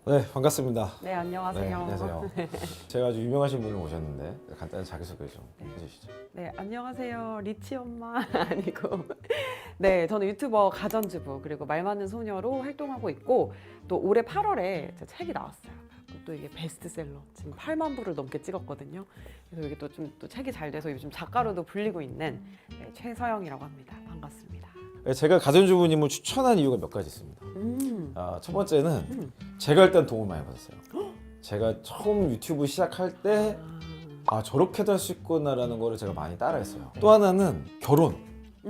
네, 반갑습니다. 네, 안녕하세요. 네, 안녕하세요. 제가 아주 유명하신 분을 모셨는데 간단히 자기소개 좀 해주시죠. 네, 안녕하세요. 리치 엄마 아니고. 네, 저는 유튜버 가전주부 그리고 말 많은 소녀로 활동하고 있고 또 올해 8월에 제 책이 나왔어요. 또 이게 베스트셀러 지금 8만 부를 넘게 찍었거든요. 그래서 이게 또 좀 또 책이 잘 돼서 요즘 작가로도 불리고 있는 최서영이라고 합니다. 반갑습니다. 네, 제가 가전주부님을 추천한 이유가 몇 가지 있습니다. 첫 번째는 제가 일단 도움을 많이 받았어요. 제가 처음 유튜브 시작할 때 저렇게도 할 수 있구나라는 거를 제가 많이 따라했어요. 또 하나는 결혼,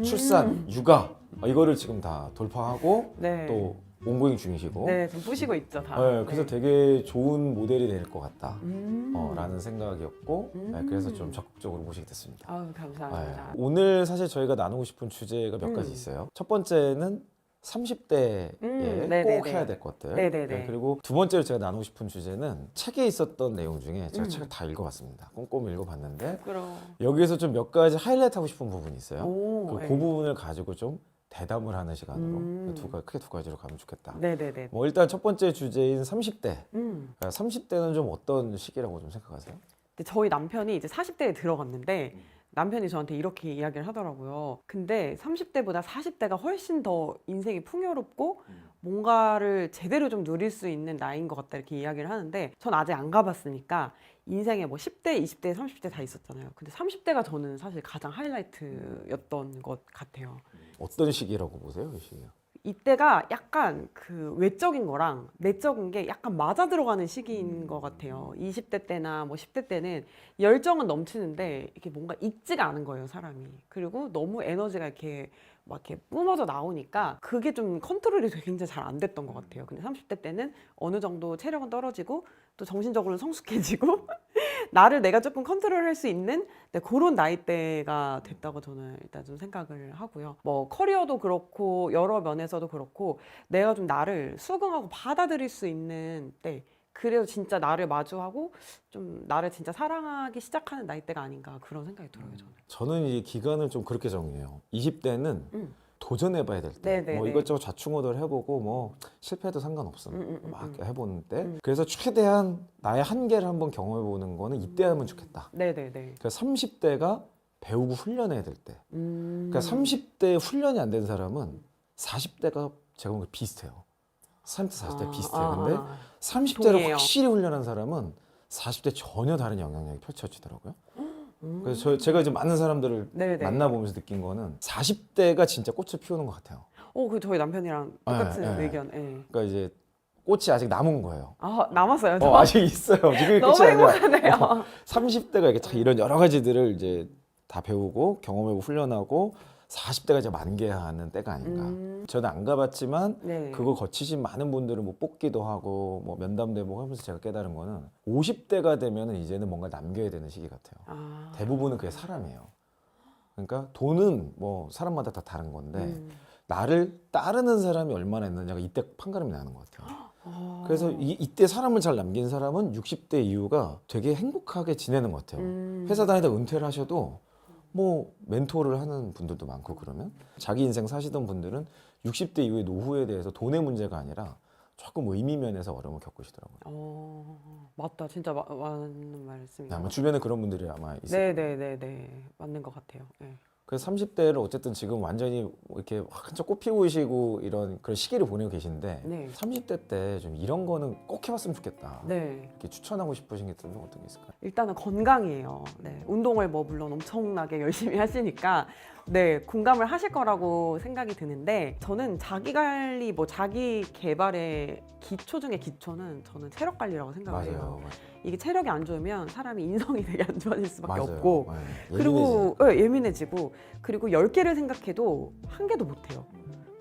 출산, 육아 이거를 지금 다 돌파하고 네. 또 온고잉 중이시고 네, 좀 뿌시고 있죠, 다. 네, 그래서 네. 되게 좋은 모델이 될 것 같다 음. 라는 생각이었고 네, 그래서 좀 적극적으로 모시게 됐습니다. 아유, 감사합니다. 오늘 사실 저희가 나누고 싶은 주제가 몇 가지 있어요. 첫 번째는 30대에 네네네. 꼭 해야 될 것들. 네네네. 네, 그리고 두 번째로 제가 나누고 싶은 주제는 책에 있었던 내용 중에 제가 책을 다 읽어봤습니다. 꼼꼼히 읽어봤는데 부끄러워. 여기에서 좀 몇 가지 하이라이트하고 싶은 부분이 있어요. 오, 그 부분을 가지고 좀 대담을 하는 시간으로 크게 두 가지로 가면 좋겠다. 네네네. 뭐 일단 첫 번째 주제인 30대. 음. 30대는 좀 어떤 시기라고 좀 생각하세요? 근데 저희 남편이 이제 40대에 들어갔는데 남편이 저한테 이렇게 이야기를 하더라고요. 근데 30대보다 40대가 훨씬 더 인생이 풍요롭고 뭔가를 제대로 좀 누릴 수 있는 나이인 것 같다 이렇게 이야기를 하는데 전 아직 안 가봤으니까 인생에 뭐 10대, 20대, 30대 다 있었잖아요. 근데 30대가 저는 사실 가장 하이라이트였던 것 같아요. 어떤 시기라고 보세요? 이 시기가? 이때가 약간 그 외적인 거랑 내적인 게 약간 맞아 들어가는 시기인 것 같아요. 20대 때나 뭐 10대 때는 열정은 넘치는데 이게 뭔가 익지가 않은 거예요, 사람이. 그리고 너무 에너지가 이렇게 막 이렇게 뿜어져 나오니까 그게 좀 컨트롤이 굉장히 잘 안 됐던 것 같아요. 근데 30대 때는 어느 정도 체력은 떨어지고 또 정신적으로는 성숙해지고 나를 내가 조금 컨트롤할 수 있는 그런 나이대가 됐다고 저는 일단 좀 생각을 하고요. 뭐 커리어도 그렇고 여러 면에서도 그렇고 내가 좀 나를 수긍하고 받아들일 수 있는 때 그래서 진짜 나를 마주하고 좀 나를 진짜 사랑하기 시작하는 나이대가 아닌가 그런 생각이 들어요, 저는. 저는 이 기간을 좀 그렇게 정리해요. 20대는 도전해봐야 될 때, 네네네. 뭐 이것저것 좌충우돌 해보고 뭐 실패해도 상관없어, 막 해보는 때. 그래서 최대한 나의 한계를 한번 경험해보는 거는 이때 하면 좋겠다. 네네네. 그러니까 30대가 배우고 훈련해야 될 때. 그러니까 30대 훈련이 안 된 사람은 40대가 제가 보기엔 비슷해요. 30대, 40대 비슷해요. 근데 30대를 동의해요. 확실히 훈련한 사람은 40대 전혀 다른 영향력이 펼쳐지더라고요. 그래서 제가 이제 많은 사람들을 네네. 만나보면서 느낀 거는 40대가 진짜 꽃을 피우는 것 같아요. 그 저희 남편이랑 똑같은 네, 네. 의견. 예. 그러니까 이제 꽃이 아직 남은 거예요. 남았어요. 저. 아직 있어요. 지금 너무 끝이 아니라 행복하네요. 30대가 이렇게 다 이런 여러 가지들을 이제 다 배우고 경험하고 훈련하고 40대가 이제 만개하는 때가 아닌가. 저는 안 가봤지만 네. 그거 거치신 많은 분들은 뭐 뽑기도 하고 뭐 면담도 해보고 하면서 제가 깨달은 거는 50대가 되면은 이제는 뭔가 남겨야 되는 시기 같아요. 대부분은 그게 사람이에요. 그러니까 돈은 뭐 사람마다 다 다른 건데 나를 따르는 사람이 얼마나 있느냐가 이때 판가름이 나는 것 같아요. 그래서 이때 사람을 잘 남긴 사람은 60대 이후가 되게 행복하게 지내는 것 같아요. 회사 다니다 은퇴를 하셔도 뭐 멘토를 하는 분들도 많고 그러면 자기 인생 사시던 분들은 60대 이후의 노후에 대해서 돈의 문제가 아니라 조금 의미 면에서 어려움을 겪으시더라고요. 맞다. 진짜 맞는 말씀이에요. 아마 주변에 그런 분들이 아마 있을 거예요. 네네네네. 맞는 것 같아요. 네. 그래서 30대를 어쨌든 지금 완전히 이렇게 한참 꽃피우시고 이런 그런 시기를 보내고 계신데 네. 30대 때 좀 이런 거는 꼭 해봤으면 좋겠다. 네. 이렇게 추천하고 싶으신 게 좀 어떤 게 있을까요? 일단은 건강이에요. 네. 운동을 뭐 물론 엄청나게 열심히 하시니까 네, 공감을 하실 거라고 생각이 드는데 저는 자기 관리, 뭐 자기 개발의 기초 중에 기초는 저는 체력 관리라고 생각해요. 이게 체력이 안 좋으면 사람이 인성이 되게 안 좋아질 수밖에 없고 그리고 예민해지고 그리고 10개를 생각해도 한 개도 못 해요.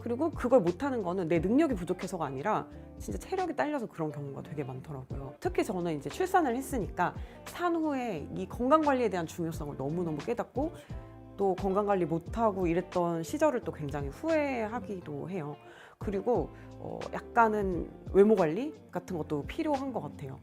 그리고 그걸 못하는 거는 내 능력이 부족해서가 아니라 진짜 체력이 딸려서 그런 경우가 되게 많더라고요. 특히 저는 이제 출산을 했으니까 산후에 이 건강 관리에 대한 중요성을 너무너무 깨닫고 또 건강 관리 못하고 이랬던 시절을 또 굉장히 후회하기도 해요. 그리고 약간은 외모 관리 같은 것도 필요한 것 같아요.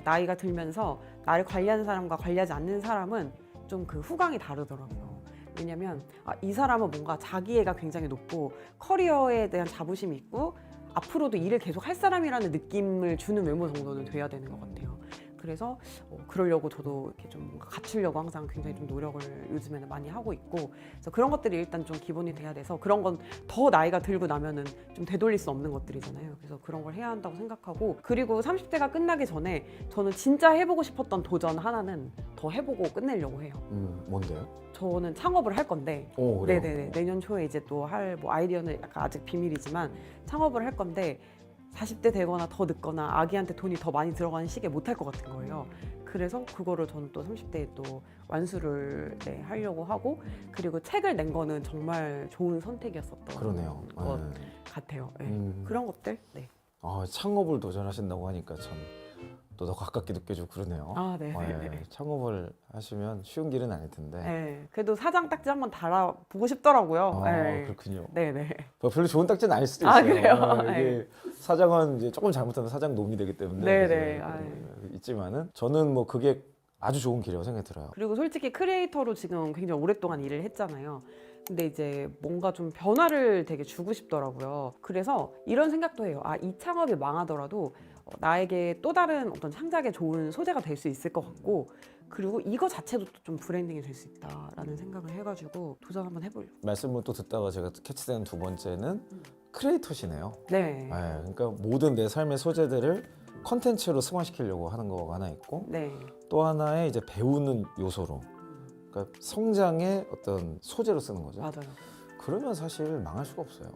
나이가 들면서 나를 관리하는 사람과 관리하지 않는 사람은 좀 그 후광이 다르더라고요. 왜냐면 이 사람은 뭔가 자기애가 굉장히 높고 커리어에 대한 자부심이 있고 앞으로도 일을 계속 할 사람이라는 느낌을 주는 외모 정도는 돼야 되는 것 같아요. 그래서 그러려고 저도 이렇게 좀 뭔가 갖추려고 항상 굉장히 좀 노력을 요즘에는 많이 하고 있고, 그래서 그런 것들이 일단 좀 기본이 돼야 돼서, 그런 건 더 나이가 들고 나면은 좀 되돌릴 수 없는 것들이잖아요. 그래서 그런 걸 해야 한다고 생각하고, 그리고 30대가 끝나기 전에 저는 진짜 해보고 싶었던 도전 하나는 더 해보고 끝내려고 해요. 뭔데요? 저는 창업을 할 건데, 오, 그래요? 네네네, 내년 초에 이제 또 할 뭐 아이디어는 약간 아직 비밀이지만 창업을 할 건데, 40대 되거나 더 늦거나 아기한테 돈이 더 많이 들어가는 시기에 못 할 것 같은 거예요. 그래서 그거를 저는 또 30대에 또 완수를 하려고 하고, 그리고 책을 낸 거는 정말 좋은 선택이었었던 그러네요. 것 같아요. 네. 음. 그런 것들. 네. 창업을 도전하신다고 하니까 참 또 더 가깝게 느껴지고 그러네요. 아, 네. 창업을 하시면 쉬운 길은 아닐 텐데. 네. 그래도 사장 딱지 한번 달아보고 싶더라고요. 네. 그렇군요. 네네. 별로 좋은 딱지는 아닐 수도 아, 있어요. 그래요? 이게 사장은 이제 조금 잘못하면 사장 놈이 되기 때문에 네네. 이제 있지만은 저는 뭐 그게 아주 좋은 길이라고 생각이 들어요. 그리고 솔직히 크리에이터로 지금 굉장히 오랫동안 일을 했잖아요. 근데 이제 뭔가 좀 변화를 되게 주고 싶더라고요. 그래서 이런 생각도 해요. 이 창업이 망하더라도 나에게 또 다른 어떤 창작에 좋은 소재가 될 수 있을 것 같고, 그리고 이거 자체도 또 좀 브랜딩이 될 수 있다라는 생각을 해가지고 도전 한번 해보려고. 말씀을 또 듣다가 제가 캐치된 두 번째는 크리에이터시네요. 네. 그러니까 모든 내 삶의 소재들을 컨텐츠로 승화시키려고 하는 거가 하나 있고, 네. 또 하나의 이제 배우는 요소로, 그러니까 성장의 어떤 소재로 쓰는 거죠. 맞아요. 그러면 사실 망할 수가 없어요.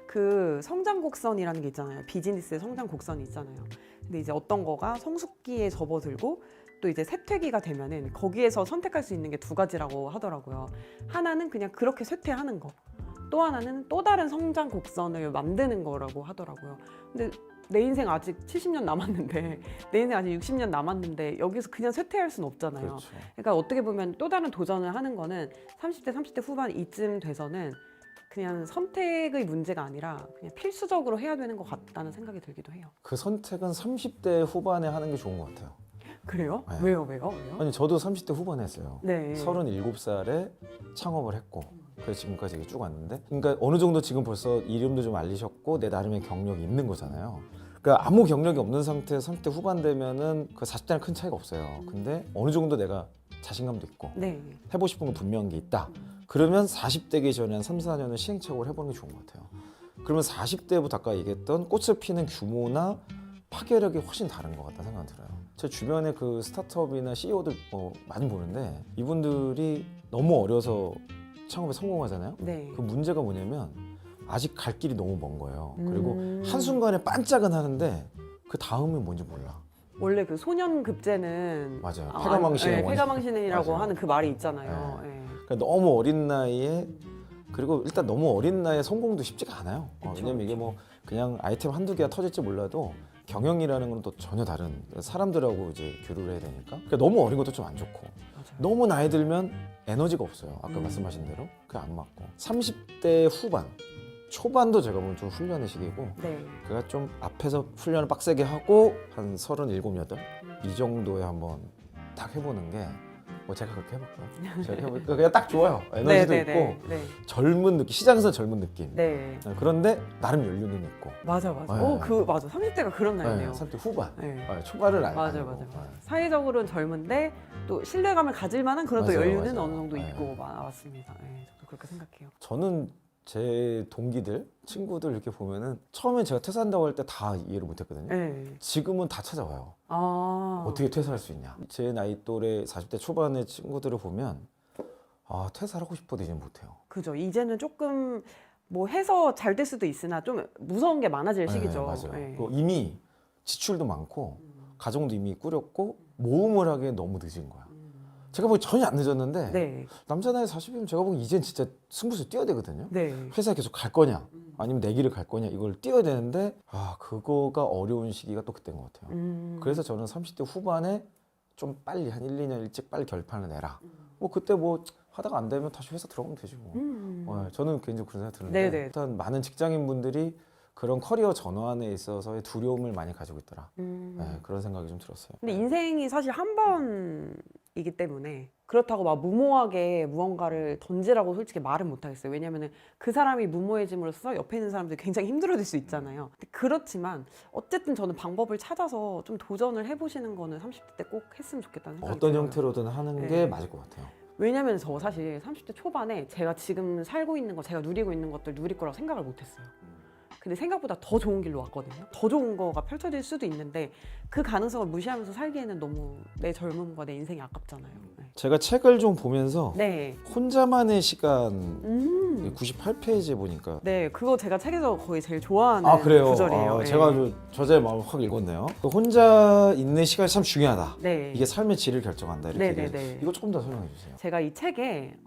그 성장 곡선이라는 게 있잖아요. 비즈니스의 성장 곡선이 있잖아요. 근데 이제 어떤 거가 성숙기에 접어들고 또 이제 쇠퇴기가 되면은 거기에서 선택할 수 있는 게 두 가지라고 하더라고요. 하나는 그냥 그렇게 쇠퇴하는 거. 또 하나는 또 다른 성장 곡선을 만드는 거라고 하더라고요. 근데 내 인생 아직 70년 남았는데, 내 인생 아직 60년 남았는데 여기서 그냥 쇠퇴할 수는 없잖아요. 그렇죠. 그러니까 어떻게 보면 또 다른 도전을 하는 거는 30대 후반 이쯤 돼서는 그냥 선택의 문제가 아니라 그냥 필수적으로 해야 되는 것 같다는 생각이 들기도 해요. 그 선택은 30대 후반에 하는 게 좋은 것 같아요. 그래요? 네. 왜요? 아니 저도 30대 후반에 했어요. 네. 37살에 창업을 했고, 그래서 지금까지 이게 쭉 왔는데, 그러니까 어느 정도 지금 벌써 이름도 좀 알리셨고 내 나름의 경력이 있는 거잖아요. 그러니까 아무 경력이 없는 상태에서 30대 후반 되면은 그 40대랑 큰 차이가 없어요. 근데 어느 정도 내가 자신감도 있고 네. 해보고 싶은 건 분명한 게 있다. 그러면 40대기 전에 한 3, 4년은 시행착오를 해보는 게 좋은 것 같아요. 그러면 40대부터 아까 얘기했던 꽃을 피는 규모나 파괴력이 훨씬 다른 것 같다 생각이 들어요. 제 주변에 그 스타트업이나 CEO들 많이 보는데 이분들이 너무 어려서 창업에 성공하잖아요. 네. 그 문제가 뭐냐면 아직 갈 길이 너무 먼 거예요. 그리고 한순간에 한순간에 반짝은 하는데 그 다음이 뭔지 몰라. 원래 그 소년급제는 맞아요. 패가망신의 원인. 패가망신이라고 맞아요. 하는 그 말이 있잖아요. 네. 네. 그러니까 너무 어린 나이에, 그리고 일단 너무 어린 나이에 성공도 쉽지가 않아요. 그쵸, 왜냐면 이게 그쵸. 뭐 그냥 아이템 한두 개가 터질지 몰라도 경영이라는 건 또 전혀 다른 사람들하고 이제 교류를 해야 되니까. 그러니까 너무 어린 것도 좀 안 좋고, 맞아요. 너무 나이 들면 에너지가 없어요. 아까 말씀하신 대로 그게 안 맞고. 30대 후반, 초반도 제가 보면 좀 훈련의 시기고, 네. 그가 좀 앞에서 훈련을 빡세게 하고 한 37, 8 이 정도에 한번 딱 해보는 게, 뭐 제가 그렇게 해볼까요? 제가 해볼까? 그냥 딱 좋아요. 에너지도 네, 있고 네, 네. 젊은 느낌, 시장에서 젊은 느낌. 네. 그런데 나름 연륜은 있고. 맞아. 네. 맞아. 30대가 그런 나이네요. 30대 후반. 네. 초반을 안 맞아요, 아니고. 맞아요. 사회적으로는 젊은데 또 신뢰감을 가질 만한 그런 또 맞아요, 여유는 맞아요. 어느 정도 네. 있고 맞습니다. 네, 저도 그렇게 생각해요. 저는 제 동기들, 친구들 이렇게 보면은 처음엔 제가 퇴사한다고 할 때 다 이해를 못했거든요. 네. 지금은 다 찾아와요. 아. 어떻게 퇴사할 수 있냐. 제 나이 또래 40대 초반의 친구들을 보면 퇴사를 하고 싶어도 이제 못해요. 그죠. 이제는 조금 뭐 해서 잘 될 수도 있으나 좀 무서운 게 많아질 시기죠. 맞아요. 네. 그리고 이미 지출도 많고 가정도 이미 꾸렸고 모험을 하기에 너무 늦은 거야. 제가 보기 전혀 안 늦었는데 네. 남자 나이 40이면 제가 보기 이젠 진짜 승부수 뛰어야 되거든요. 네. 회사에 계속 갈 거냐 아니면 내 길을 갈 거냐 이걸 뛰어야 되는데 그거가 어려운 시기가 또 그때인 것 같아요. 그래서 저는 30대 후반에 좀 빨리 한 1, 2년 일찍 빨리 결판을 내라. 뭐 그때 뭐 하다가 안 되면 다시 회사 들어가면 되지 뭐. 저는 개인적으로 그런 생각 드는데 네네. 일단 많은 직장인분들이 그런 커리어 전환에 있어서의 두려움을 많이 가지고 있더라. 그런 생각이 좀 들었어요. 근데 인생이 사실 한 번 이기 때문에 그렇다고 막 무모하게 무언가를 던지라고 솔직히 말은 못하겠어요. 왜냐면은 그 사람이 무모해짐으로써 옆에 있는 사람들이 굉장히 힘들어질 수 있잖아요. 근데 그렇지만 어쨌든 저는 방법을 찾아서 좀 도전을 해보시는 거는 30대 때 꼭 했으면 좋겠다는 생각이 어떤 들어요. 형태로든 하는 게 네. 맞을 것 같아요. 왜냐면 저 사실 30대 초반에 제가 지금 살고 있는 거, 제가 누리고 있는 것들 누릴 거라고 생각을 못했어요. 근데 생각보다 더 좋은 길로 왔거든요. 더 좋은 거가 펼쳐질 수도 있는데 그 가능성을 무시하면서 살기에는 너무 내 젊음과 내 인생이 아깝잖아요. 네. 제가 책을 좀 보면서 네. 혼자만의 시간 98페이지에 보니까 네, 그거 제가 책에서 거의 제일 좋아하는 아 그래요? 구절이에요. 네. 제가 아주 저자의 마음을 확 읽었네요. 또 혼자 있는 시간이 참 중요하다. 네. 이게 삶의 질을 결정한다. 이렇게 네, 네, 얘기해요. 네. 이거 조금 더 설명해 주세요. 제가 이 책에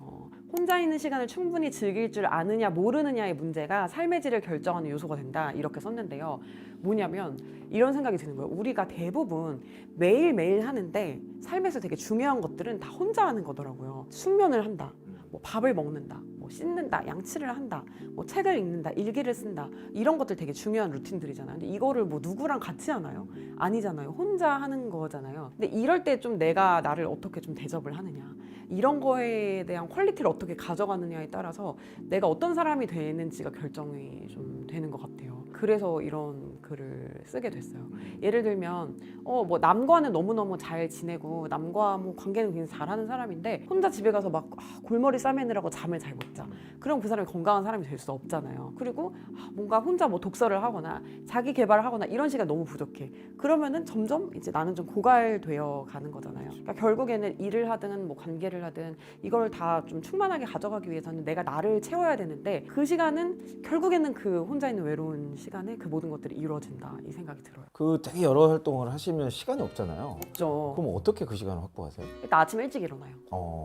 혼자 있는 시간을 충분히 즐길 줄 아느냐 모르느냐의 문제가 삶의 질을 결정하는 요소가 된다 이렇게 썼는데요. 뭐냐면 이런 생각이 드는 거예요. 우리가 대부분 매일매일 하는데 삶에서 되게 중요한 것들은 다 혼자 하는 거더라고요. 숙면을 한다, 뭐 밥을 먹는다, 뭐 씻는다, 양치를 한다, 뭐 책을 읽는다, 일기를 쓴다, 이런 것들 되게 중요한 루틴들이잖아요. 근데 이거를 뭐 누구랑 같이 하나요? 아니잖아요. 혼자 하는 거잖아요. 근데 이럴 때 좀 내가 나를 어떻게 좀 대접을 하느냐, 이런 거에 대한 퀄리티를 어떻게 가져가느냐에 따라서 내가 어떤 사람이 되는지가 결정이 좀 되는 것 같아요. 그래서 이런 글을 쓰게 됐어요. 예를 들면 뭐 남과는 너무너무 잘 지내고 남과 뭐 관계는 굉장히 잘하는 사람인데 혼자 집에 가서 막 골머리 싸매느라고 잠을 잘 못 자. 그럼 그 사람이 건강한 사람이 될 수 없잖아요. 그리고 뭔가 혼자 뭐 독서를 하거나 자기 개발을 하거나 이런 시간 너무 부족해. 그러면은 점점 이제 나는 좀 고갈되어 가는 거잖아요. 그러니까 결국에는 일을 하든 뭐 관계를 하든 이걸 다 좀 충만하게 가져가기 위해서는 내가 나를 채워야 되는데 그 시간은 결국에는 그 혼자 있는 외로운 시간에 그 모든 것들이 이루어진다 이 생각이 들어요. 그 되게 여러 활동을 하시면 시간이 없잖아요. 없죠. 그럼 어떻게 그 시간을 확보하세요? 일단 아침 일찍 일어나요.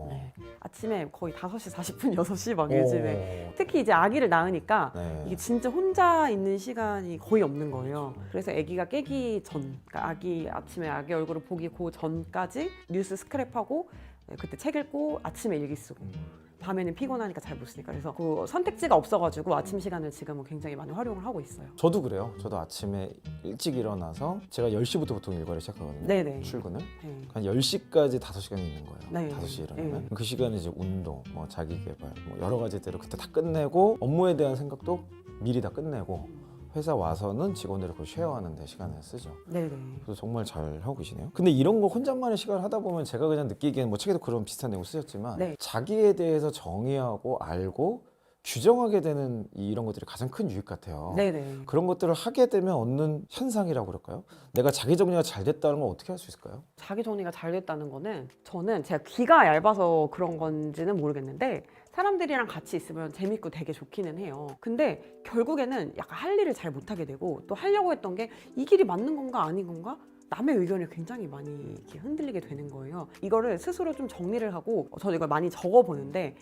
네. 아침에 거의 5시 40분, 6시 막 요즘에 특히 이제 아기를 낳으니까 네. 이게 진짜 혼자 있는 시간이 거의 없는 거예요. 그래서 아기가 깨기 전, 그러니까 아침에 아기 얼굴을 보기 그 전까지 뉴스 스크랩하고 그때 책 읽고 아침에 일기 쓰고 밤에는 피곤하니까 잘 못 쓰니까 그래서 그 선택지가 없어가지고 아침 시간을 지금은 굉장히 많이 활용을 하고 있어요. 저도 그래요. 저도 아침에 일찍 일어나서 제가 10시부터 보통 일과를 시작하거든요. 네네. 출근을. 네. 한 10시까지 5시간이 있는 거예요. 네. 5시에 일어나면. 네. 그 시간에 이제 운동, 뭐 자기 개발, 뭐 여러 가지들을 그때 다 끝내고 업무에 대한 생각도 미리 다 끝내고 회사 와서는 직원들을 그 쉐어하는 데 시간을 쓰죠. 네네. 그래서 정말 잘 하고 계시네요. 근데 이런 거 혼자만의 시간을 하다 보면 제가 그냥 느끼기에는 뭐 책에도 그런 비슷한 내용 쓰셨지만 네. 자기에 대해서 정의하고 알고 규정하게 되는 이런 것들이 가장 큰 유익 같아요. 네네. 그런 것들을 하게 되면 얻는 현상이라고 그럴까요? 내가 자기 정리가 잘 됐다는 걸 어떻게 할 수 있을까요? 자기 정리가 잘 됐다는 거는 저는 제가 귀가 얇아서 그런 건지는 모르겠는데 사람들이랑 같이 있으면 재밌고 되게 좋기는 해요. 근데 결국에는 약간 할 일을 잘 못하게 되고 또 하려고 했던 게 이 길이 맞는 건가 아닌 건가? 남의 의견이 굉장히 많이 이렇게 흔들리게 되는 거예요. 이거를 스스로 좀 정리를 하고 저는 이걸 많이 적어보는데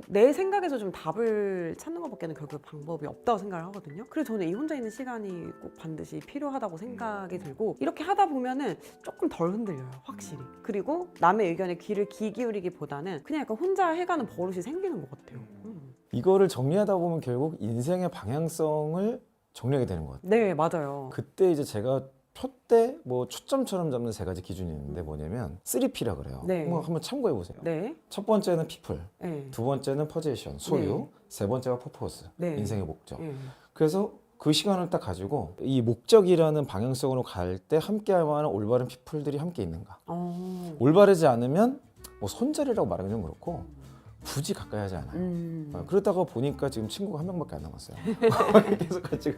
내 생각에서 좀 답을 찾는 것밖에는 결국 방법이 없다고 생각을 하거든요. 그래서 저는 이 혼자 있는 시간이 꼭 반드시 필요하다고 생각이 들고 이렇게 하다 보면은 조금 덜 흔들려요, 확실히. 그리고 남의 의견에 귀를 기울이기보다는 그냥 약간 혼자 해가는 버릇이 생기는 것 같아요. 이거를 정리하다 보면 결국 인생의 방향성을 정리하게 되는 것 같아요. 네, 맞아요. 그때 이제 제가 표대 뭐 초점처럼 잡는 세 가지 기준이 있는데 뭐냐면 3P라 그래요. 네. 한번 참고해 보세요. 네, 첫 번째는 people, 네, 두 번째는 possession, 소유, 네. 세 번째가 purpose, 네. 인생의 목적. 네. 그래서 그 시간을 딱 가지고 이 목적이라는 방향성으로 갈 때 함께 할 만한 올바른 피플들이 함께 있는가. 올바르지 않으면 뭐 손절이라고 말하기는 좀 그렇고 굳이 가까이 하지 않아요. 그러다가 보니까 지금 친구가 한 명밖에 안 남았어요. 계속 같이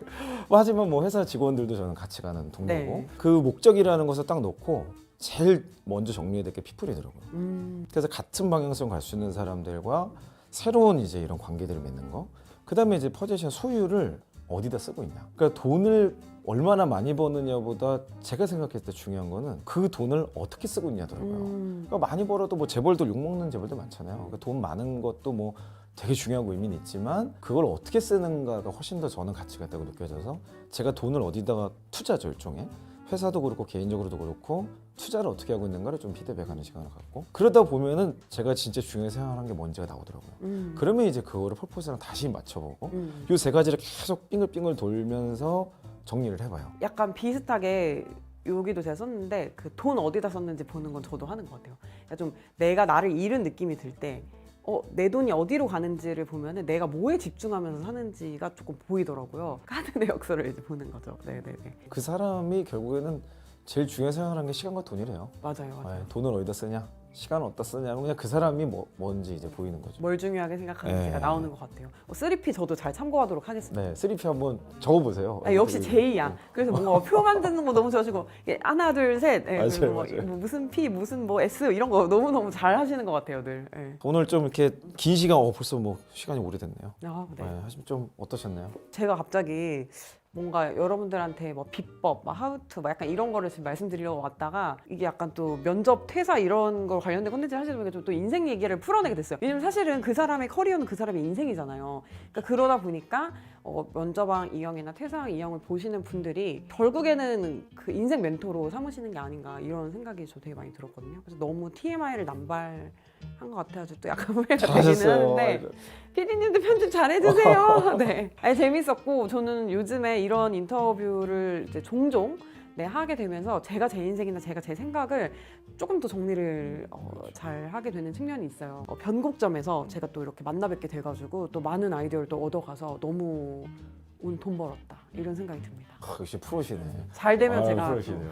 하지만 뭐 회사 직원들도 저는 같이 가는 동료고 네. 그 목적이라는 것을 딱 놓고 제일 먼저 정리해야 될 게 피플이더라고요. 그래서 같은 방향성 갈 수 있는 사람들과 새로운 이제 이런 관계들을 맺는 거. 그다음에 이제 퍼제션 소유를 어디다 쓰고 있냐. 그러니까 돈을 얼마나 많이 버느냐보다 제가 생각했을 때 중요한 거는 그 돈을 어떻게 쓰고 있냐더라고요. 그러니까 많이 벌어도 뭐 재벌도 욕먹는 재벌도 많잖아요. 그러니까 돈 많은 것도 뭐 되게 중요하고 의미는 있지만 그걸 어떻게 쓰는가가 훨씬 더 저는 가치가 있다고 느껴져서 제가 돈을 어디다가 투자죠, 일종의. 회사도 그렇고 개인적으로도 그렇고 투자를 어떻게 하고 있는가를 좀 피드백하는 시간을 갖고 그러다 보면은 제가 진짜 중요하게 생각하는 게 뭔지가 나오더라고요. 그러면 이제 그거를 퍼포즈랑 다시 맞춰보고 이 세 가지를 계속 빙글빙글 돌면서 정리를 해봐요. 약간 비슷하게 여기도 제가 썼는데 그 돈 어디다 썼는지 보는 건 저도 하는 것 같아요. 그러니까 좀 내가 나를 잃은 느낌이 들 때 내 돈이 어디로 가는지를 보면은 내가 뭐에 집중하면서 사는지가 조금 보이더라고요. 카드 내역서를 이제 보는 거죠. 네네네. 그 사람이 결국에는 제일 중요한 생각하는 게 시간과 돈이래요. 맞아요. 네, 돈을 어디다 쓰냐, 시간을 어디다 쓰냐, 그냥 그 사람이 뭔지 이제 보이는 거죠. 뭘 중요하게 생각하는지가 나오는 것 같아요. 3P 저도 잘 참고하도록 하겠습니다. 네, 3P 한번 적어보세요. 역시 제이야. 그래서 뭔가 표 만드는 거 너무 좋아하시고 이게 하나 둘 셋 맞아요, 그리고 맞아요. 뭐 무슨 P 무슨 뭐 S 이런 거 너무 잘 하시는 것 같아요 늘. 네. 오늘 좀 이렇게 긴 시간, 벌써 뭐 시간이 오래됐네요. 아, 네. 하시면 좀 어떠셨나요? 제가 갑자기 뭔가 여러분들한테 뭐 비법, 하우투 약간 이런 거를 지금 말씀드리려고 왔다가 이게 약간 또 면접, 퇴사 이런 걸 관련된 콘텐츠를 하시다 보니까 좀 또 인생 얘기를 풀어내게 됐어요. 왜냐면 사실은 그 사람의 커리어는 그 사람의 인생이잖아요. 그러니까 그러다 보니까 면접왕 이영이나 퇴사왕 이영을 보시는 분들이 결국에는 그 인생 멘토로 삼으시는 게 아닌가 이런 생각이 저 되게 많이 들었거든요. 그래서 너무 TMI를 남발한 것 같아서 또 약간 후회가 되기는 잘하셨어요. 하는데 PD님도 편집 잘 해주세요. 네, 아니, 재밌었고 저는 요즘에 이런 인터뷰를 이제 종종 하게 되면서 제가 제 인생이나 제가 제 생각을 조금 더 정리를 잘 하게 되는 측면이 있어요. 변곡점에서 제가 또 이렇게 만나 뵙게 돼가지고 또 많은 아이디어를 또 얻어가서 너무 돈 벌었다 이런 생각이 듭니다. 역시 프로시네. 잘 되면 제가 프로시네요.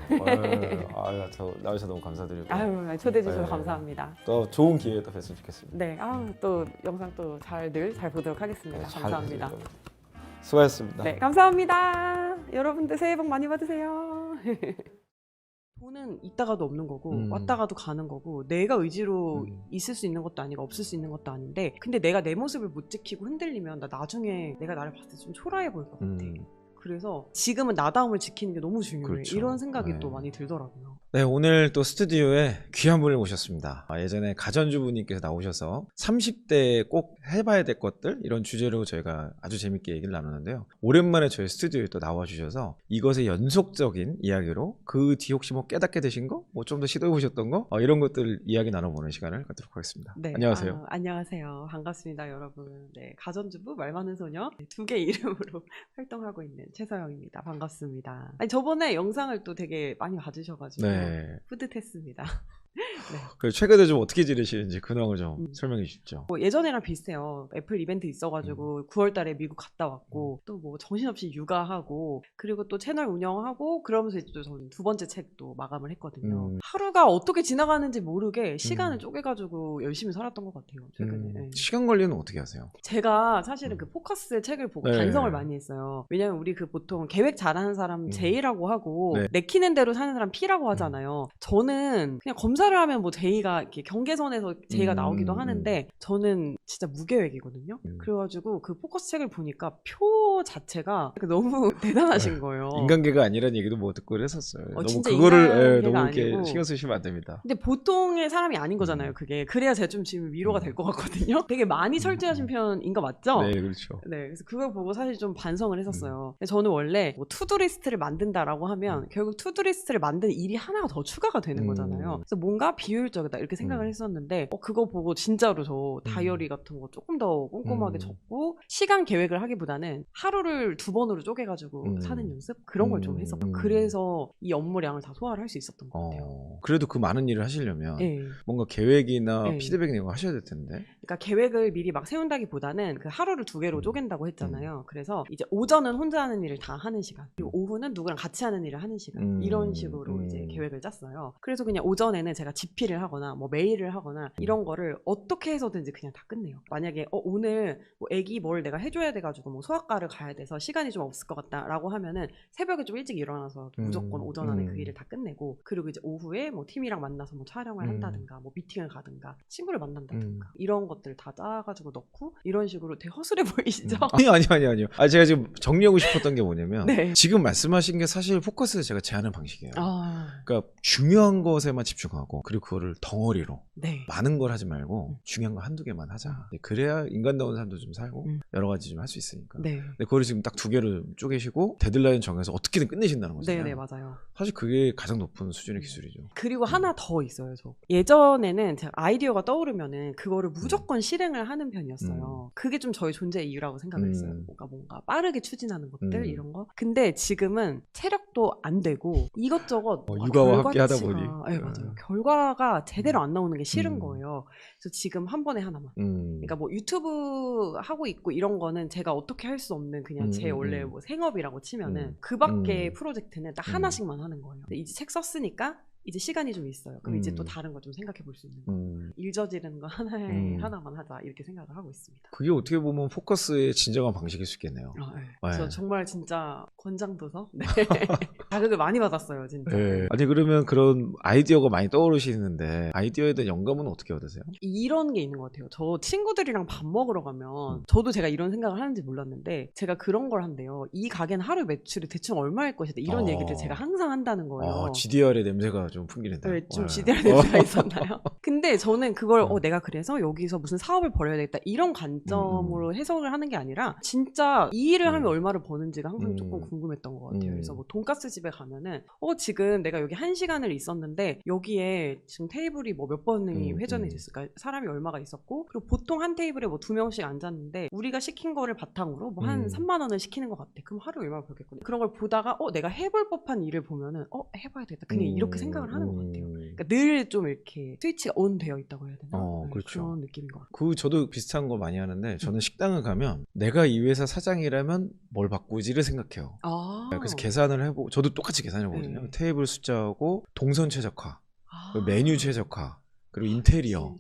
저 나와주셔서 너무 감사드리고. 아유 초대해 주셔서 네. 감사합니다. 또 좋은 기회에 또 뵀으면 좋겠습니다. 네, 또 영상 또 늘 잘 보도록 하겠습니다. 감사합니다. 수고하셨습니다. 네, 감사합니다. 여러분들 새해 복 많이 받으세요. 돈은 있다가도 없는 거고 왔다가도 가는 거고 내가 의지로 있을 수 있는 것도 아니고 없을 수 있는 것도 아닌데 근데 내가 내 모습을 못 지키고 흔들리면 나 나중에 내가 나를 봤을 때 좀 초라해 보일 것 같아. 그래서 지금은 나다움을 지키는 게 너무 중요해. 그렇죠. 이런 생각이 네. 또 많이 들더라고요. 네, 오늘 또 스튜디오에 귀한 분을 모셨습니다. 예전에 가전주부님께서 나오셔서 30대에 꼭 해봐야 될 것들 이런 주제로 저희가 아주 재밌게 얘기를 나누는데요. 오랜만에 저희 스튜디오에 또 나와주셔서 이것의 연속적인 이야기로 그 뒤 혹시 뭐 깨닫게 되신 거, 뭐 좀 더 시도해보셨던 거 이런 것들 이야기 나눠보는 시간을 갖도록 하겠습니다. 네. 안녕하세요. 안녕하세요. 반갑습니다, 여러분. 네, 가전주부 말 많은 소녀 두 개 이름으로 활동하고 있는 최서영입니다. 반갑습니다. 아니, 저번에 영상을 또 되게 많이 봐주셔가지고 네. 뿌듯했습니다. 네. 그 최근에 좀 어떻게 지내시는지 근황을 좀 설명해 주시죠. 예전이랑 비슷해요. 애플 이벤트 있어가지고 9월 달에 미국 갔다 왔고 또 뭐 정신없이 육아하고 그리고 또 채널 운영하고 그러면서 이제 또 저는 두 번째 책도 마감을 했거든요. 하루가 어떻게 지나가는지 모르게 시간을 쪼개가지고 열심히 살았던 것 같아요. 최근에. 네. 시간 관리는 어떻게 하세요? 제가 사실은 그 포커스의 책을 보고 네. 반성을 많이 했어요. 왜냐면 우리 그 보통 계획 잘하는 사람 J라고 하고 네. 내키는 대로 사는 사람 P라고 하잖아요. 저는 그냥 검사를 하면 뭐 J가 이렇게 경계선에서 J가 나오기도 하는데 저는 진짜 무계획이거든요. 그래가지고 그 포커스 책을 보니까 표 자체가 너무 대단하신 거예요. 인간계가 아니라는 얘기도 뭐 듣고 그랬었어요. 너무 진짜 그거를 인간계가 너무 이렇게 아니고. 신경 쓰시면 안 됩니다. 근데 보통의 사람이 아닌 거잖아요, 그게. 그래야 제가 좀 지금 위로가 될 것 같거든요. 되게 많이 철저하신 편인 거 맞죠? 네, 그렇죠. 네, 그래서 그걸 보고 사실 좀 반성을 했었어요. 근데 저는 원래 뭐 투두리스트를 만든다라고 하면 결국 투두리스트를 만드는 일이 하나가 더 추가가 되는 거잖아요. 그래서 뭔가 비효율적이다 이렇게 생각을 했었는데 그거 보고 진짜로 저 다이어리 같은 거 조금 더 꼼꼼하게 적고 시간 계획을 하기보다는 하루를 두 번으로 쪼개가지고 사는 연습? 그런 걸 좀 했었고 그래서 이 업무량을 다 소화를 할 수 있었던 것 같아요. 그래도 그 많은 일을 하시려면 네. 뭔가 계획이나 네. 피드백 이런 거 하셔야 될 텐데. 그러니까 계획을 미리 막 세운다기보다는 그 하루를 두 개로 쪼갠다고 했잖아요. 그래서 이제 오전은 혼자 하는 일을 다 하는 시간, 그리고 오후는 누구랑 같이 하는 일을 하는 시간 이런 식으로 이제 계획을 짰어요. 그래서 그냥 오전에는 제가 집필을 하거나 뭐 메일을 하거나 이런 거를 어떻게 해서든지 그냥 다 끝내요. 만약에 오늘 뭐 애기 뭘 내가 해줘야 돼가지고 뭐 소아과를 가야 돼서 시간이 좀 없을 것 같다라고 하면은 새벽에 좀 일찍 일어나서 무조건 오전 안에 그 일을 다 끝내고 그리고 이제 오후에 뭐 팀이랑 만나서 뭐 촬영을 한다든가 뭐 미팅을 가든가 친구를 만난다든가 이런 것들 다 짜가지고 넣고 이런 식으로 되게 허술해 보이시죠? 아니요. 제가 지금 정리하고 싶었던 게 뭐냐면 네. 지금 말씀하신 게 사실 포커스를 제가 제안하는 방식이에요. 그러니까 중요한 것에만 집중하고 그리고 그거를 덩어리로 네. 많은 걸 하지 말고 중요한 거 한두 개만 하자. 그래야 인간다운 삶도 좀 살고 여러 가지 좀 할 수 있으니까. 네. 근데 그거를 지금 딱 두 개를 쪼개시고 데드라인 정해서 어떻게든 끝내신다는 거잖아요. 네네 맞아요. 사실 그게 가장 높은 수준의 기술이죠. 그리고 하나 더 있어요. 저 예전에는 제가 아이디어가 떠오르면은 그거를 무조건 실행을 하는 편이었어요. 그게 좀 저의 존재 이유라고 생각을 했어요. 뭔가 빠르게 추진하는 것들 이런 거. 근데 지금은 체력도 안 되고 이것저것 육아와 함께 하다 보니 네, 맞아요. 결과가 제대로 안 나오는 게 싫은 거예요. 그래서 지금 한 번에 하나만. 그러니까 뭐 유튜브 하고 있고 이런 거는 제가 어떻게 할 수 없는 그냥 제 원래 뭐 생업이라고 치면은 그 밖에 프로젝트는 딱 하나씩만 하는 거예요. 근데 이제 책 썼으니까 이제 시간이 좀 있어요. 그럼 이제 또 다른 거 좀 생각해 볼 수 있는 거. 일 저지르는 거 하나만 하자 이렇게 생각을 하고 있습니다. 그게 어떻게 보면 포커스의 진정한 방식일 수 있겠네요. 네. 네. 저 정말 진짜 권장도서 네. 자극을 많이 받았어요 진짜. 네. 아니 그러면 그런 아이디어가 많이 떠오르시는데 아이디어에 대한 영감은 어떻게 얻으세요? 이런 게 있는 것 같아요. 저 친구들이랑 밥 먹으러 가면 저도 제가 이런 생각을 하는지 몰랐는데 제가 그런 걸 한대요. 이 가게는 하루 매출이 대충 얼마일 것이다. 이런 얘기를 제가 항상 한다는 거예요. GDR의 냄새가 좀 풍기는데. 네, 좀 GDR 냄새가 있었나요? 근데 저는 그걸 내가 그래서 여기서 무슨 사업을 벌여야 되겠다 이런 관점으로 해석을 하는 게 아니라 진짜 이 일을 하면 얼마를 버는지가 항상 조금 궁금했던 것 같아요. 그래서 뭐 돈가스 집에 가면은 지금 내가 여기 1시간을 있었는데 여기에 지금 테이블이 뭐 몇 번이 회전이 됐을까? 사람이 얼마가 있었고 그리고 보통 한 테이블에 뭐 2명씩 앉았는데 우리가 시킨 거를 바탕으로 뭐 한 3만 원을 시키는 것 같아. 그럼 하루에 얼마 벌겠거든. 그런 걸 보다가 내가 해볼 법한 일을 보면은 해봐야 되겠다. 그냥 이렇게 생각을 하는 것 같아요. 그러니까 늘 좀 이렇게 스위치가 온 되어 있다고 해야 되나? 네, 그렇죠. 그런 느낌인 것 같아요. 저도 비슷한 거 많이 하는데 저는 식당을 가면 내가 이 회사 사장이라면 뭘 바꾸지를 생각해요. 그래서 계산을 해보고 저도 똑같이 계산을 해보거든요. 테이블 숫자하고 동선 최적화, 메뉴 최적화, 그리고 인테리어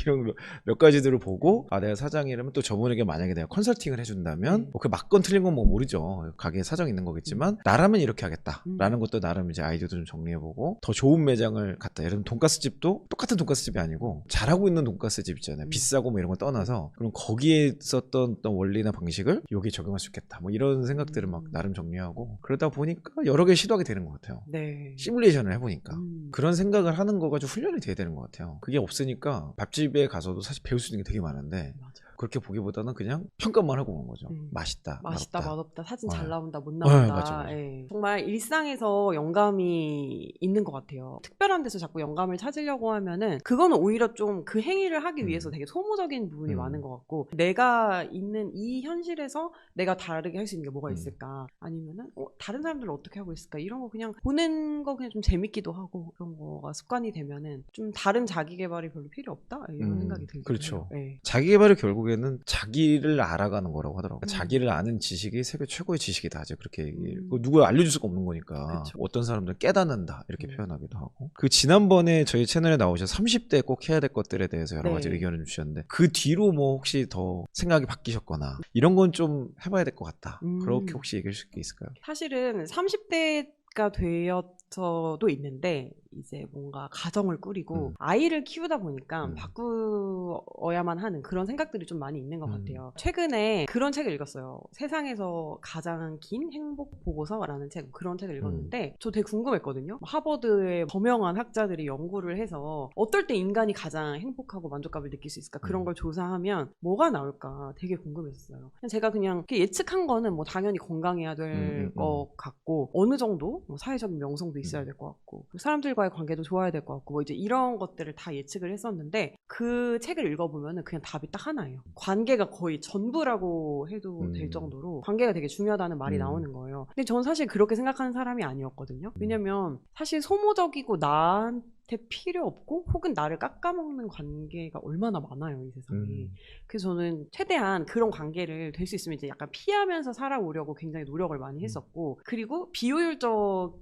이런 몇 가지들을 보고 내가 사장이라면 또 저분에게 만약에 내가 컨설팅을 해준다면 그 맞건 틀린 건 뭐 모르죠. 가게에 사정이 있는 거겠지만 나라면 이렇게 하겠다라는 것도 나름 이제 아이디어도 좀 정리해보고 더 좋은 매장을 갖다. 예를 들면 돈가스집도 똑같은 돈가스집이 아니고 잘하고 있는 돈가스집 있잖아요. 비싸고 뭐 이런 거 떠나서 그럼 거기에 썼던 어떤 원리나 방식을 여기에 적용할 수 있겠다. 뭐 이런 생각들을 막 나름 정리하고 그러다 보니까 여러 개 시도하게 되는 것 같아요. 네. 시뮬레이션을 해보니까 그런 생각을 하는 거가 좀 훈련이 돼야 되는 것 같아요. 그게 없으니까 밥집에 가서도 사실 배울 수 있는 게 되게 많은데 맞아. 그렇게 보기보다는 그냥 평가만 하고 오는 거죠. 맛있다, 맛없다, 사진 잘 나온다, 못 나온다. 맞아. 정말 일상에서 영감이 있는 것 같아요. 특별한 데서 자꾸 영감을 찾으려고 하면은 그거는 오히려 좀 그 행위를 하기 위해서 되게 소모적인 부분이 많은 것 같고 내가 있는 이 현실에서 내가 다르게 할 수 있는 게 뭐가 있을까? 아니면은 다른 사람들은 어떻게 하고 있을까? 이런 거 그냥 보는 거 그냥 좀 재밌기도 하고 그런 거가 습관이 되면은 좀 다른 자기 개발이 별로 필요 없다 이런 생각이 들죠. 그렇죠. 네. 자기 개발이 결국에는 자기를 알아가는 거라고 하더라고요. 자기를 아는 지식이 세계 최고의 지식이다. 이제 그렇게 얘기해요. 누구를 알려줄 수가 없는 거니까. 그쵸. 어떤 사람들은 깨닫는다 이렇게 표현하기도 하고. 그 지난번에 저희 채널에 나오셔서 30대 꼭 해야 될 것들에 대해서 여러 가지 의견을 주셨는데 그 뒤로 뭐 혹시 더 생각이 바뀌셨거나 이런 건 좀 해봐야 될 것 같다. 그렇게 혹시 얘기해 주실 게 있을까요? 사실은 30대가 되어서도 있는데 이제 뭔가 가정을 꾸리고 아이를 키우다 보니까 바꾸어야만 하는 그런 생각들이 좀 많이 있는 것 같아요. 최근에 그런 책을 읽었어요. 세상에서 가장 긴 행복 보고서라는 책, 그런 책을 읽었는데 저 되게 궁금했거든요. 하버드의 저명한 학자들이 연구를 해서 어떨 때 인간이 가장 행복하고 만족감을 느낄 수 있을까 그런 걸 조사하면 뭐가 나올까 되게 궁금했어요. 제가 그냥 예측한 거는 뭐 당연히 건강해야 될 것 같고 어느 정도 뭐 사회적인 명성도 있어야 될 것 같고 사람들과의 관계도 좋아야 될 것 같고 뭐 이제 이런 것들을 다 예측을 했었는데 그 책을 읽어보면은 그냥 답이 딱 하나예요. 관계가 거의 전부라고 해도 될 정도로 관계가 되게 중요하다는 말이 나오는 거예요. 근데 저는 사실 그렇게 생각하는 사람이 아니었거든요. 왜냐면 사실 소모적이고 나한테 필요 없고 혹은 나를 깎아먹는 관계가 얼마나 많아요 이 세상에. 그래서 저는 최대한 그런 관계를 될 수 있으면 이제 약간 피하면서 살아오려고 굉장히 노력을 많이 했었고 그리고 비효율적으로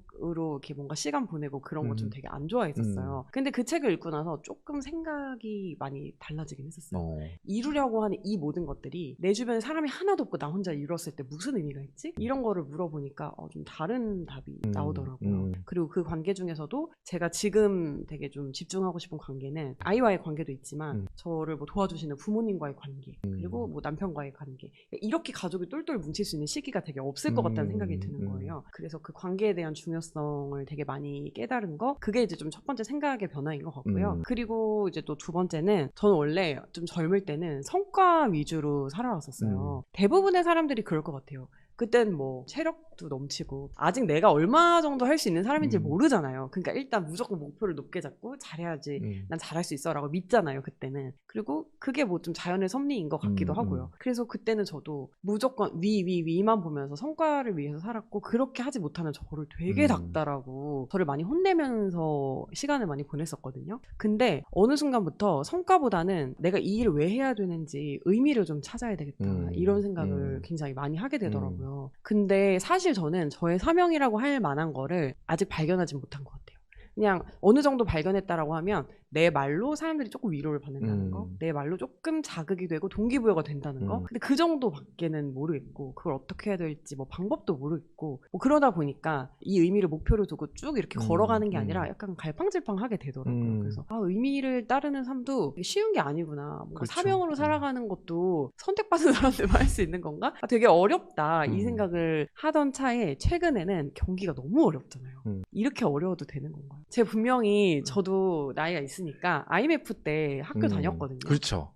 이렇게 뭔가 시간 보내고 그런 거 좀 되게 안 좋아했었어요. 근데 그 책을 읽고 나서 조금 생각이 많이 달라지긴 했었어요. 이루려고 하는 이 모든 것들이 내 주변에 사람이 하나도 없고 나 혼자 이뤘을 때 무슨 의미가 있지? 이런 거를 물어보니까 좀 다른 답이 나오더라고요. 그리고 그 관계 중에서도 제가 지금 되게 좀 집중하고 싶은 관계는 아이와의 관계도 있지만 저를 뭐 도와주시는 부모님과의 관계 그리고 뭐 남편과의 관계 이렇게 가족이 똘똘 뭉칠 수 있는 시기가 되게 없을 것 같다는 생각이 드는 거예요. 그래서 그 관계에 대한 중요성을 되게 많이 깨달은 거 그게 이제 좀 첫 번째 생각의 변화인 것 같고요. 그리고 이제 또 두 번째는 저는 원래 좀 젊을 때는 성과 위주로 살아왔었어요. 대부분의 사람들이 그럴 것 같아요. 그땐 뭐 체력 생각도 넘치고 아직 내가 얼마 정도 할 수 있는 사람인지 음. 모르잖아요. 그러니까 일단 무조건 목표를 높게 잡고 잘해야지 난 잘할 수 있어 라고 믿잖아요 그때는. 그리고 그게 뭐 좀 자연의 섭리인 것 같기도 하고요. 그래서 그때는 저도 무조건 위만 보면서 성과를 위해서 살았고 그렇게 하지 못하면 저를 되게 닥달하고 저를 많이 혼내면서 시간을 많이 보냈었거든요. 근데 어느 순간부터 성과보다는 내가 이 일을 왜 해야 되는지 의미를 좀 찾아야 되겠다 이런 생각을 굉장히 많이 하게 되더라고요. 근데 사실 저는 저의 사명이라고 할 만한 거를 아직 발견하지 못한 것 같아요. 그냥 어느 정도 발견했다라고 하면 내 말로 사람들이 조금 위로를 받는다는 거, 내 말로 조금 자극이 되고 동기부여가 된다는 거. 근데 그 정도밖에는 모르겠고 그걸 어떻게 해야 될지 뭐 방법도 모르겠고 뭐 그러다 보니까 이 의미를 목표로 두고 쭉 이렇게 걸어가는 게 아니라 약간 갈팡질팡하게 되더라고요. 그래서 의미를 따르는 삶도 쉬운 게 아니구나. 뭔가 그렇죠. 사명으로 살아가는 것도 선택받은 사람들만 할 수 있는 건가? 되게 어렵다 이 생각을 하던 차에 최근에는 경기가 너무 어렵잖아요. 이렇게 어려워도 되는 건가요? 제가 분명히 저도 나이가 있으니까 IMF 때 학교 다녔거든요. 그렇죠.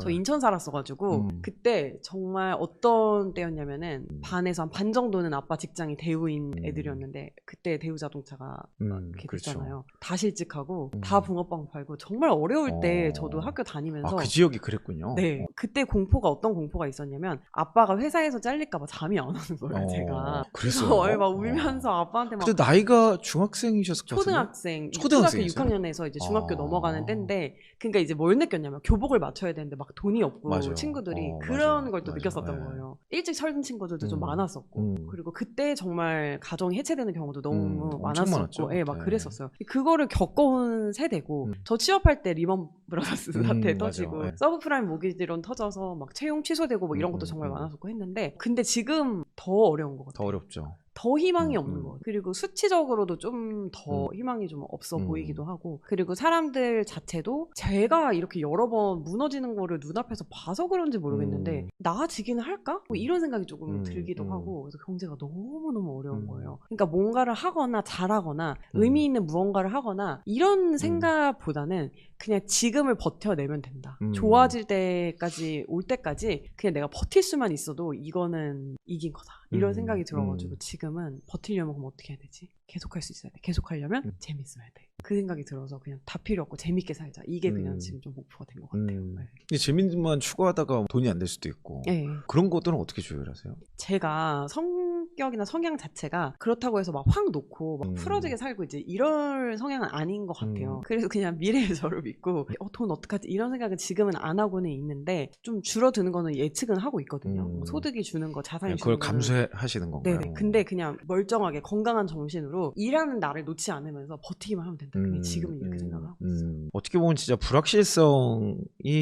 저 인천 살았어가지고 그때 정말 어떤 때였냐면은 반에서 한 반 정도는 아빠 직장이 대우인 애들이었는데 그때 대우자동차가 이렇게 됐잖아요. 다 실직하고 다 붕어빵 팔고 정말 어려울 때 저도 학교 다니면서 그 지역이 그랬군요. 네, 그때 공포가 어떤 공포가 있었냐면 아빠가 회사에서 잘릴까봐 잠이 안 오는 거예요. 제가 그랬어요. 막 울면서 아빠한테 막 근데 나이가 중학생이셨을 것 같은데. 초등학교 6학년에서 이제 중학교 넘어가는 때인데 그러니까 이제 뭘 느꼈냐면 교복을 맞춰야 되는데 막 돈이 없고 맞아요. 친구들이 그런 맞아요. 걸 또 느꼈었던 거예요. 일찍 철든 친구들도 좀 많았었고 그리고 그때 정말 가정이 해체되는 경우도 너무 많았었고 예, 막 그랬었어요. 그거를 겪어온 세대고 저 취업할 때 리먼 브라더스 사태 터지고 서브프라임 모기지론 터져서 막 채용 취소되고 뭐 이런 것도 정말 많았었고 했는데 근데 지금 더 어려운 것 같아요. 더 어렵죠. 더 희망이 없는 것 같아요. 그리고 수치적으로도 좀 더 희망이 좀 없어 보이기도 하고 그리고 사람들 자체도 제가 이렇게 여러 번 무너지는 거를 눈앞에서 봐서 그런지 모르겠는데 나아지기는 할까? 뭐 이런 생각이 조금 들기도 하고 그래서 경제가 너무너무 어려운 거예요. 그러니까 뭔가를 하거나 잘하거나 의미 있는 무언가를 하거나 이런 생각보다는 그냥 지금을 버텨내면 된다. 좋아질 때까지 올 때까지 그냥 내가 버틸 수만 있어도 이거는 이긴 거다. 이런 생각이 들어가지고 지금은 버틸려면 그럼 어떻게 해야 되지? 계속할 수 있어야 돼. 계속하려면 재밌어야 돼. 그 생각이 들어서 그냥 다 필요 없고 재밌게 살자. 이게 그냥 지금 좀 목표가 된 것 같아요. 네. 근데 재미만 추구하다가 돈이 안 될 수도 있고 네. 그런 것들은 어떻게 조율하세요? 제가 성격이나 성향 자체가 그렇다고 해서 막 확 놓고 막 풀어지게 살고 이제 이럴 성향은 아닌 것 같아요. 그래서 그냥 미래의 저를 믿고 돈 어떡하지 이런 생각은 지금은 안 하고는 있는데 좀 줄어드는 거는 예측은 하고 있거든요. 소득이 주는 거, 자산이 그걸 주는 거 감수하시는 건가요? 네네. 근데 그냥 멀쩡하게 건강한 정신으로 일하는 나를 놓지 않으면서 버티기만 하면 된다. 그냥 지금은 이렇게 생각하고 있어요. 어떻게 보면 진짜 불확실성이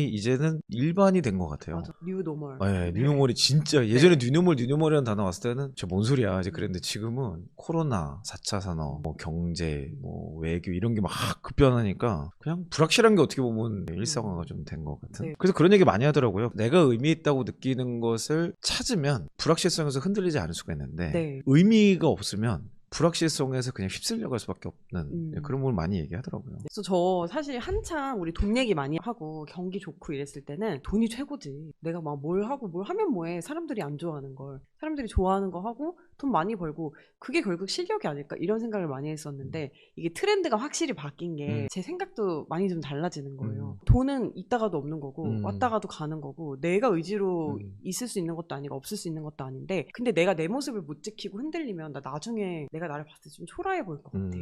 이제는 일반이 된 것 같아요. 맞아. 뉴노멀. 네, 뉴노멀이 진짜 예전에 뉴노멀이라는 단어 왔을 때는 저 뭔 소리야 이제 그랬는데 지금은 코로나, 4차 산업, 뭐 경제, 뭐 외교 이런 게 막 급변하니까 그냥 불확실한 게 어떻게 보면 일상화가 좀 된 것 같은. 네. 그래서 그런 얘기 많이 하더라고요. 내가 의미 있다고 느끼는 것을 찾으면 불확실성에서 흔들리지 않을 수가 있는데 네. 의미가 없으면 불확실성에서 그냥 휩쓸려 갈 수밖에 없는 그런 걸 많이 얘기하더라고요. 그래서 저 사실 한참 우리 돈 얘기 많이 하고 경기 좋고 이랬을 때는 돈이 최고지. 내가 막 뭘 하고 뭘 하면 뭐해. 사람들이 안 좋아하는 걸. 사람들이 좋아하는 거 하고 돈 많이 벌고 그게 결국 실력이 아닐까 이런 생각을 많이 했었는데 이게 트렌드가 확실히 바뀐 게 제 생각도 많이 좀 달라지는 거예요. 돈은 있다가도 없는 거고 왔다가도 가는 거고 내가 의지로 있을 수 있는 것도 아니고 없을 수 있는 것도 아닌데 근데 내가 내 모습을 못 지키고 흔들리면 나 나중에 내가 나를 봤을 때 좀 초라해 보일 것 같아.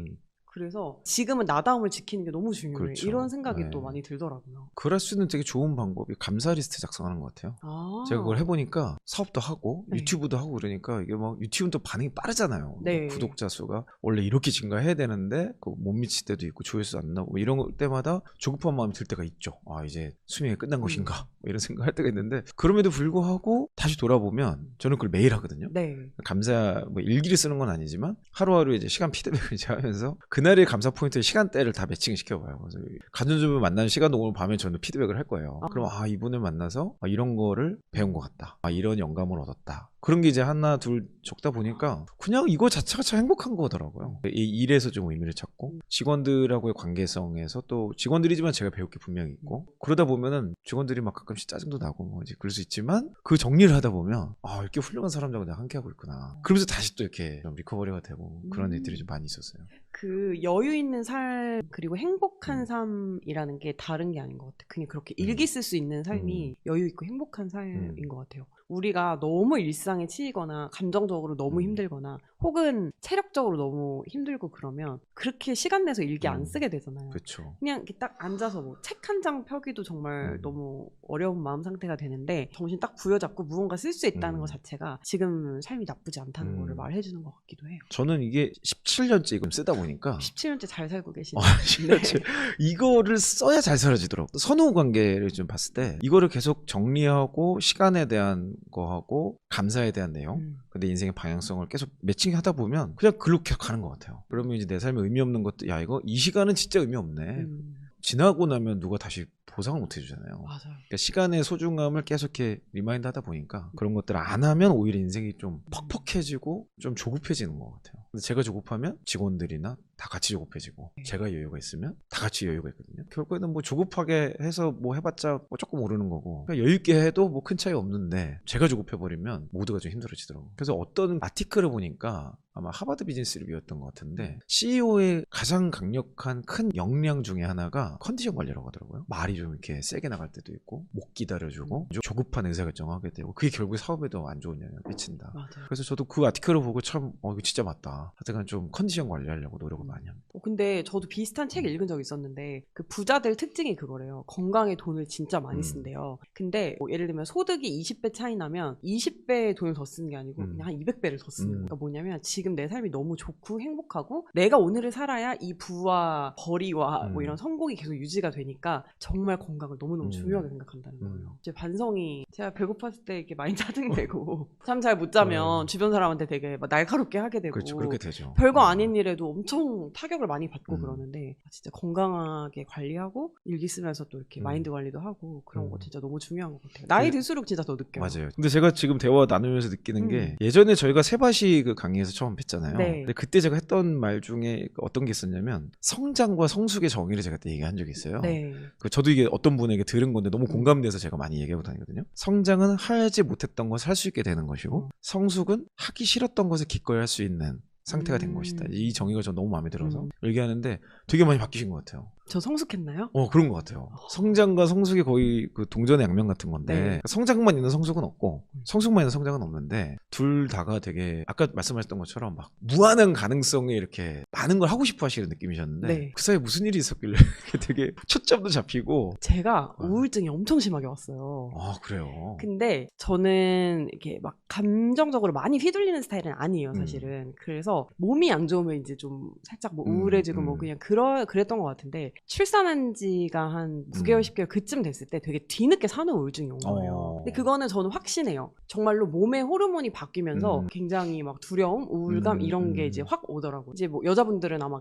그래서 지금은 나다움을 지키는 게 너무 중요해. 그렇죠. 이런 생각이 네. 또 많이 들더라고요. 그럴 수 있는 되게 좋은 방법이 감사 리스트 작성하는 것 같아요. 제가 그걸 해보니까 사업도 하고 네. 유튜브도 하고 그러니까 이게 막 유튜브는 또 반응이 빠르잖아요. 네. 구독자 수가 원래 이렇게 증가해야 되는데 못 미칠 때도 있고 조회수 안 나오고 이런 때마다 조급한 마음이 들 때가 있죠. 아 이제 수명이 끝난 것인가 뭐 이런 생각할 때가 있는데 그럼에도 불구하고 다시 돌아보면 저는 그걸 매일 하거든요. 네. 감사 뭐 일기를 쓰는 건 아니지만 하루하루 이제 시간 피드백을 이제 하면서 그날의 감사 포인트의 시간대를 다 매칭 시켜봐요. 그래서 가전주부 만나는 시간도 오늘 밤에 저는 피드백을 할 거예요. 그럼 이분을 만나서 이런 거를 배운 것 같다. 이런 영감을 얻었다. 그런 게 이제 하나 둘 적다 보니까 그냥 이거 자체가 참 행복한 거더라고요. 이 일에서 좀 의미를 찾고 직원들하고의 관계성에서 또 직원들이지만 제가 배울 게 분명히 있고 그러다 보면은 직원들이 막 가끔씩 짜증도 나고 뭐 이제 그럴 수 있지만 그 정리를 하다 보면 이렇게 훌륭한 사람들하고 내가 함께하고 있구나. 그러면서 다시 또 이렇게 좀 리커버리가 되고 그런 일들이 좀 많이 있었어요. 그 여유 있는 삶 그리고 행복한 삶이라는 게 다른 게 아닌 것 같아요. 그냥 그렇게 일기 쓸 수 있는 삶이 여유 있고 행복한 삶인 것 같아요. 우리가 너무 일상에 치이거나 감정적으로 너무 힘들거나 혹은 체력적으로 너무 힘들고 그러면 그렇게 시간 내서 일기 안 쓰게 되잖아요. 그렇죠. 그냥 이렇게 딱 앉아서 뭐 책 한 장 펴기도 정말 너무 어려운 마음 상태가 되는데 정신 딱 부여잡고 무언가 쓸 수 있다는 것 자체가 지금 삶이 나쁘지 않다는 거를 말해주는 것 같기도 해요. 저는 이게 17년째 지금 쓰다 보니까 17년째 잘 살고 계시네요. 17년째 이거를 써야 잘 살아지더라고요. 선후 관계를 좀 봤을 때 이거를 계속 정리하고 시간에 대한 거하고 감사에 대한 내용 근데 인생의 방향성을 계속 매칭하다 보면 그냥 글로 가는 것 같아요. 그러면 이제 내 삶에 의미 없는 것도 이거 이 시간은 진짜 의미 없네. 지나고 나면 누가 다시 보상을 못 해주잖아요. 맞아요. 그러니까 시간의 소중함을 계속 이렇게 리마인드 하다 보니까 그런 것들을 안 하면 오히려 인생이 좀 퍽퍽해지고 좀 조급해지는 것 같아요. 근데 제가 조급하면 직원들이나 다 같이 조급해지고 제가 여유가 있으면 다 같이 여유가 있거든요. 결국에는 뭐 조급하게 해서 뭐 해봤자 뭐 조금 오르는 거고 그러니까 여유 있게 해도 뭐 큰 차이 없는데 제가 조급해버리면 모두가 좀 힘들어지더라고요. 그래서 어떤 아티클을 보니까 아마 하버드 비즈니스 리뷰였던 것 같은데 CEO의 가장 강력한 큰 역량 중에 하나가 컨디션 관리라고 하더라고요. 말이 좀 이렇게 세게 나갈 때도 있고 못 기다려주고 조급한 의사결정을 하게 되고 그게 결국 사업에도 안 좋은 영향을 끼친다. 맞아요. 그래서 저도 그 아티클을 보고 참 이거 진짜 맞다. 하여튼 좀 컨디션 관리하려고 노력을 많이 합니다. 근데 저도 비슷한 책 읽은 적이 있었는데 그 부자들 특징이 그거래요. 건강에 돈을 진짜 많이 쓴대요. 근데 뭐 예를 들면 소득이 20배 차이 나면 20배의 돈을 더 쓰는 게 아니고 그냥 한 200배를 더 쓰는 거예요. 그러니까 뭐냐면 지금 내 삶이 너무 좋고 행복하고 내가 오늘을 살아야 이 부와 벌이와 뭐 이런 성공이 계속 유지가 되니까 정말 건강을 너무너무 중요하게 생각한다는 거예요. 제 반성이 제가 배고팠을 때 이렇게 많이 짜증내고 잠 잘 못 자면 주변 사람한테 되게 막 날카롭게 하게 되고 그렇죠. 그렇게 되죠. 별거 아닌 일에도 엄청 타격을 많이 받고 그러는데 진짜 건강하게 관리하고 일기 쓰면서 또 이렇게 마인드 관리도 하고 그런 거 진짜 너무 중요한 것 같아요. 나이 들수록 진짜 더 느껴요. 맞아요. 근데 제가 지금 대화 나누면서 느끼는 게 예전에 저희가 세바시 그 강의에서 처음 뵀잖아요. 네. 근데 그때 제가 했던 말 중에 어떤 게 있었냐면 성장과 성숙의 정의를 제가 그때 얘기한 적이 있어요. 네. 저도 이게 어떤 분에게 들은 건데 너무 공감돼서 제가 많이 얘기하고 다니거든요. 성장은 하지 못했던 것을 할 수 있게 되는 것이고 성숙은 하기 싫었던 것을 기꺼이 할 수 있는 상태가 된 것이다. 이 정의가 전 너무 마음에 들어서 얘기하는데 되게 많이 바뀌신 것 같아요. 저 성숙했나요? 그런 것 같아요. 성장과 성숙이 거의 그 동전의 양면 같은 건데 네. 성장만 있는 성숙은 없고 성숙만 있는 성장은 없는데 둘 다가 되게 아까 말씀하셨던 것처럼 막 무한한 가능성에 이렇게 많은 걸 하고 싶어 하시는 느낌이셨는데 네. 그 사이에 무슨 일이 있었길래 되게 초점도 잡히고 제가 우울증이 엄청 심하게 왔어요. 그래요? 근데 저는 이렇게 막 감정적으로 많이 휘둘리는 스타일은 아니에요, 사실은. 그래서 몸이 안 좋으면 이제 좀 살짝 뭐 우울해지고 뭐 그냥 그랬던 것 같은데 출산한 지가 한 9개월, 10개월 그쯤 됐을 때 되게 뒤늦게 산후 우울증이 온 거예요. 근데 그거는 저는 확신해요. 정말로 몸의 호르몬이 바뀌면서 굉장히 막 두려움, 우울감 이런 게 이제 확 오더라고요. 이제 뭐 여자분들은 아마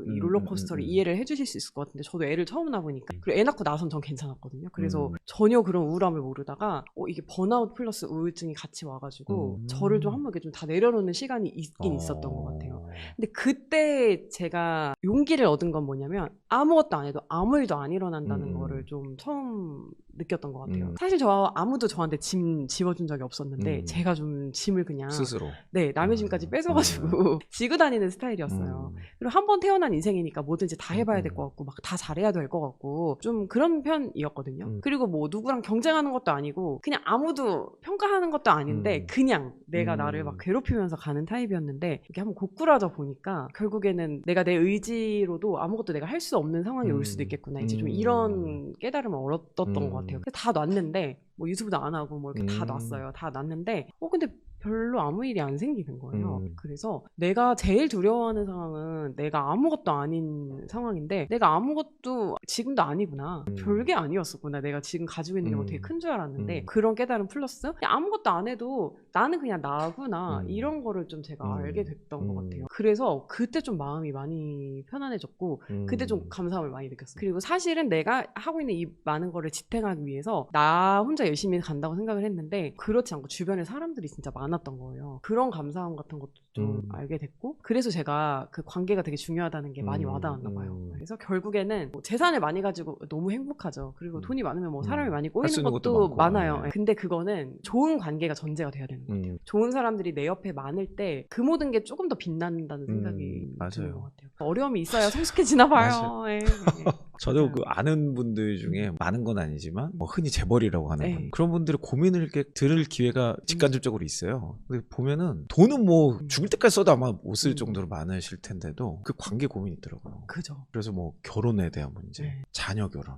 이 롤러코스터를 이해를 해주실 수 있을 것 같은데 저도 애를 처음 낳아보니까 그리고 애 낳고 나선 전 괜찮았거든요. 그래서 전혀 그런 우울함을 모르다가 이게 번아웃 플러스 우울증이 같이 와가지고 저를 좀 한번 이렇게 좀 다 내려놓는 시간이 있긴 있었던 것 같아요. 근데 그때 제가 용기를 얻은 건 뭐냐면 아무것도 안 해도 아무 일도 안 일어난다는 거를 좀 처음 느꼈던 것 같아요. 사실 아무도 저한테 짐 지워준 적이 없었는데 제가 좀 짐을 그냥 스스로 남의 짐까지 뺏어가지고 지고 다니는 스타일이었어요. 그리고 한 번 태어난 인생이니까 뭐든지 다 해봐야 될 것 같고 막 다 잘해야 될 것 같고 좀 그런 편이었거든요. 그리고 뭐 누구랑 경쟁하는 것도 아니고 그냥 아무도 평가하는 것도 아닌데 그냥 내가 나를 막 괴롭히면서 가는 타입이었는데 이렇게 한번 고꾸라져 보니까 결국에는 내가 내 의지로도 아무것도 내가 할 수 없는 상황이 올 수도 있겠구나. 이제 좀 이런 깨달음을 얻었던 것 같아요. 다 놨는데 뭐 유튜브도 안 하고 뭐 이렇게 다 놨어요. 다 놨는데 근데 별로 아무 일이 안 생기는 거예요. 그래서 내가 제일 두려워하는 상황은 내가 아무것도 아닌 상황인데 내가 아무것도 지금도 아니구나. 별게 아니었었구나. 내가 지금 가지고 있는 게 뭐 되게 큰 줄 알았는데 그런 깨달음 플러스 아무것도 안 해도 나는 그냥 나구나. 이런 거를 좀 제가 알게 됐던 것 같아요. 그래서 그때 좀 마음이 많이 편안해졌고 그때 좀 감사함을 많이 느꼈어요. 그리고 사실은 내가 하고 있는 이 많은 거를 지탱하기 위해서 나 혼자 열심히 간다고 생각을 했는데 그렇지 않고 주변에 사람들이 진짜 많았던 거예요. 그런 감사함 같은 것도 좀 알게 됐고 그래서 제가 그 관계가 되게 중요하다는 게 많이 와닿았나 봐요. 그래서 결국에는 뭐 재산을 많이 가지고 너무 행복하죠. 그리고 돈이 많으면 뭐 사람이 많이 할 수 꼬이는 있는 것도 것도 많고, 많아요. 네. 근데 그거는 좋은 관계가 전제가 돼야 되는 것 같아요. 좋은 사람들이 내 옆에 많을 때 그 모든 게 조금 더 빛난다는 생각이 드는 것 같아요. 어려움이 있어야 성숙해지나 봐요. 예, 예. 저도 맞아요. 그 아는 분들 중에 많은 건 아니지만 뭐 흔히 재벌이라고 하는 네. 분 그런 분들의 고민을 이렇게 들을 기회가 직간접적으로 있어요. 근데 보면은 돈은 뭐 죽을 때까지 써도 아마 못 쓸 정도로 많으실 텐데도 그 관계 고민이 있더라고요. 그죠. 그래서 뭐 결혼에 대한 문제, 네. 자녀 결혼,